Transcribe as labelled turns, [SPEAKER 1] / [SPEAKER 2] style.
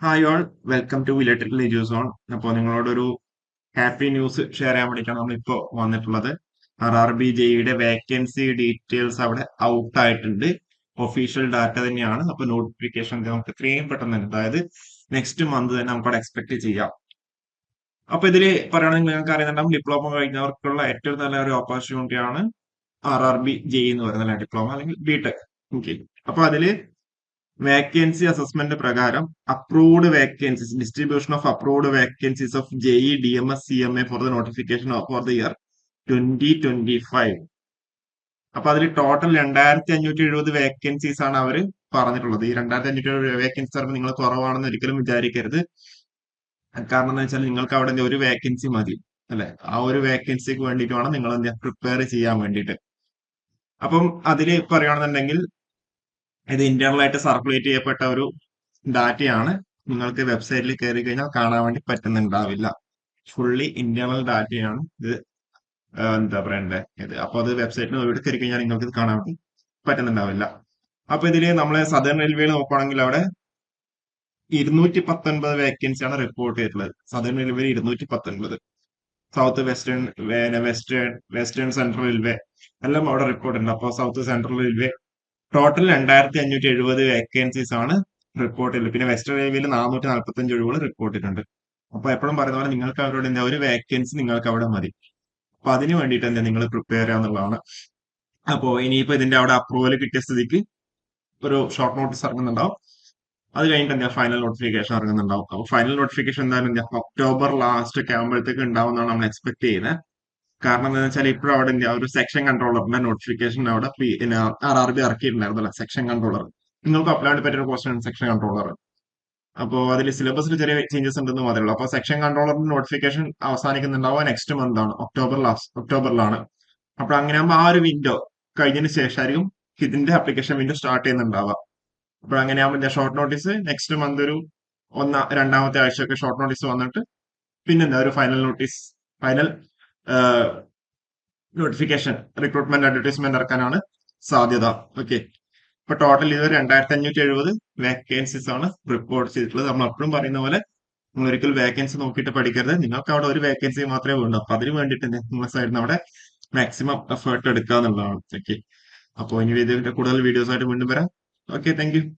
[SPEAKER 1] Hi all, welcome to electrical Eduzone. അപ്പോൾ നിങ്ങളോടൊരു happy news share ചെയ്യാൻ വേണ്ടിയിട്ടാണ് നമ്മളിപ്പോൾ വന്നിട്ടുള്ളത്. RRB JE വേക്കൻസി ഡീറ്റെയിൽസ് അവിടെ ഔട്ട് ആയിട്ടുണ്ട്. ഒഫീഷ്യൽ ഡാറ്റ തന്നെയാണ്. അപ്പോൾ നോട്ടിഫിക്കേഷൻ നമുക്ക് എത്രയും പെട്ടെന്ന് തന്നെ, അതായത് നെക്സ്റ്റ് മന്ത് തന്നെ നമുക്ക് അവിടെ എക്സ്പെക്ട് ചെയ്യാം. അപ്പൊ ഇതില് പറയുകയാണെങ്കിൽ നിങ്ങൾക്ക് അറിയുന്നുണ്ടാവും, ഡിപ്ലോമ കഴിഞ്ഞവർക്കുള്ള ഏറ്റവും നല്ല ഒരു ഓപ്പർച്യൂണിറ്റിയാണ് RRB JE എന്ന് പറയുന്നത്, ഡിപ്ലോമ അല്ലെങ്കിൽ ബിടെക്. ഓക്കെ. അപ്പൊ അതില് വേക്കൻസി അസസ്മെന്റ് പ്രകാരം approved vacancies, distribution of approved vacancies of JE DMS CMA for the notification for the year 2025. അപ്പൊ അതിൽ ടോട്ടൽ 2570 വേക്കൻസീസ് ആണ് അവർ പറഞ്ഞിട്ടുള്ളത്. ഈ 2570 വേക്കൻസി പറയുമ്പോൾ നിങ്ങൾ കുറവാണെന്ന് ഒരിക്കലും വിചാരിക്കരുത്. കാരണം എന്താ വെച്ചാൽ നിങ്ങൾക്ക് അവിടെ ഒരു വേക്കൻസി മതി, അല്ലെ? ആ ഒരു വേക്കൻസിക്ക് വേണ്ടിയിട്ട് വേണം നിങ്ങൾ പ്രിപ്പയർ ചെയ്യാൻ വേണ്ടിയിട്ട്. അപ്പം അതിൽ പറയുകയാണെന്നുണ്ടെങ്കിൽ ഇത് ഇന്റേണൽ ആയിട്ട് സർക്കുലേറ്റ് ചെയ്യപ്പെട്ട ഒരു ഡാറ്റയാണ്. നിങ്ങൾക്ക് വെബ്സൈറ്റിൽ കയറി കഴിഞ്ഞാൽ കാണാൻ വേണ്ടി പറ്റുന്നുണ്ടാവില്ല. ഫുള്ളി ഇന്റേണൽ ഡാറ്റയാണ് ഇത്. എന്താ പറയണ്ടേ ഇത്. അപ്പൊ അത് വെബ്സൈറ്റിൽ ഇവിടെ കയറി കഴിഞ്ഞാൽ നിങ്ങൾക്ക് ഇത് കാണാൻ വേണ്ടി പറ്റുന്നുണ്ടാവില്ല. അപ്പൊ ഇതില് നമ്മളെ സദേൺ റെയിൽവേയിൽ നോക്കുകയാണെങ്കിൽ അവിടെ 219 വേക്കൻസിയാണ് റിപ്പോർട്ട് ചെയ്തിട്ടുള്ളത്. സദേൺ റെയിൽവേയിൽ 219, south western, western central railway എല്ലാം അവിടെ റിപ്പോർട്ട് ഉണ്ട്. അപ്പോൾ south central railway total 2570 vacancies ആണ് റിപ്പോർട്ട് ചെയ്തത്. പിന്നെ വെസ്റ്റേൺ റെയിൽവേയിൽ 445 ഒഴിവുകൾ റിപ്പോർട്ട് ചെയ്തിട്ടുണ്ട്. അപ്പൊ എപ്പോഴും പറയുന്ന പോലെ നിങ്ങൾക്ക് അവരോട് എന്താ ഒരു വേക്കൻസി നിങ്ങൾക്ക് അവിടെ മതി. അപ്പൊ അതിന് വേണ്ടിയിട്ട് എന്താ നിങ്ങൾ പ്രിപ്പയർ ചെയ്യാന്നുള്ളതാണ്. അപ്പോ ഇനിയിപ്പോ ഇതിന്റെ അവിടെ അപ്രൂവൽ കിട്ടിയ സ്ഥിതിക്ക് ഒരു ഷോർട്ട് നോട്ടീസ് ഇറങ്ങുന്നുണ്ടാവും. അത് കഴിഞ്ഞിട്ട് എന്താ ഫൈനൽ നോട്ടിഫിക്കേഷൻ ഇറങ്ങുന്നുണ്ടാവും. അപ്പൊ ഫൈനൽ നോട്ടിഫിക്കേഷൻ എന്തായാലും എന്താ ഒക്ടോബർ ലാസ്റ്റ് ഒക്കെ ആകുമ്പോഴത്തേക്ക് ഉണ്ടാവുന്നതാണ് നമ്മൾ എക്സ്പെക്ട് ചെയ്യുന്നത്. കാരണം എന്താണെന്ന് വെച്ചാൽ ഇപ്പോഴും അവിടെ എന്താ ഒരു സെക്ഷൻ കൺട്രോളറിന്റെ നോട്ടിഫിക്കേഷൻ അവിടെ RRB ഇറക്കിയിട്ടുണ്ടായിരുന്നല്ലോ, സെക്ഷൻ കൺട്രോളർ. നിങ്ങൾക്ക് അപ്ലൈ ചെയ്യാൻ പറ്റിയ ഒരു പോസ്റ്റാണ് സെക്ഷൻ കൺട്രോളർ. അപ്പോൾ അതിൽ സിലബസിൽ ചെറിയ ചേഞ്ചസ് ഉണ്ടെന്ന് മാത്രമേ ഉള്ളൂ. അപ്പോൾ സെക്ഷൻ കൺട്രോളറിന്റെ നോട്ടിഫിക്കേഷൻ അവസാനിക്കുന്നുണ്ടാവുക നെക്സ്റ്റ് മന്ത് ആണ്, ഒക്ടോബറിലാണ്. അപ്പോൾ അങ്ങനെ ആകുമ്പോൾ ആ ഒരു വിൻഡോ കഴിഞ്ഞതിന് ശേഷമായിരിക്കും ഇതിന്റെ അപ്ലിക്കേഷൻ വിൻഡോ സ്റ്റാർട്ട് ചെയ്യുന്നുണ്ടാവുക. അപ്പോൾ അങ്ങനെ ആകുമ്പോൾ ഷോർട്ട് നോട്ടീസ് നെക്സ്റ്റ് മന്ത് ഒരു രണ്ടാമത്തെ ആഴ്ചയൊക്കെ ഷോർട്ട് നോട്ടീസ് വന്നിട്ട് പിന്നെന്താ ഒരു ഫൈനൽ നോട്ടിഫിക്കേഷൻ, റിക്രൂട്ട്മെന്റ് അഡ്വർടൈസ്മെന്റ് ഇറക്കാനാണ് സാധ്യത. ഓക്കെ. ഇപ്പൊ ടോട്ടൽ ഇതുവരെ 2570 വേക്കൻസീസ് ആണ് റിപ്പോർട്ട് ചെയ്തിട്ടുള്ളത്. നമ്മൾ എപ്പോഴും പറയുന്ന പോലെ നിങ്ങൾ ഒരിക്കലും വേക്കൻസി നോക്കിയിട്ട് പഠിക്കരുത്. നിങ്ങൾക്ക് അവിടെ ഒരു വേക്കൻസി മാത്രമേ വേണ്ടൂ. അപ്പൊ അതിന് വേണ്ടിയിട്ട് നിങ്ങളുടെ സൈഡിൽ നിന്ന് അവിടെ മാക്സിമം എഫേർട്ട് എടുക്കുക എന്നുള്ളതാണ്. ഓക്കെ. അപ്പോൾ ഇനി ഇതിന്റെ കൂടുതൽ വീഡിയോസ് ആയിട്ട് വീണ്ടും വരാം. Okay, thank you.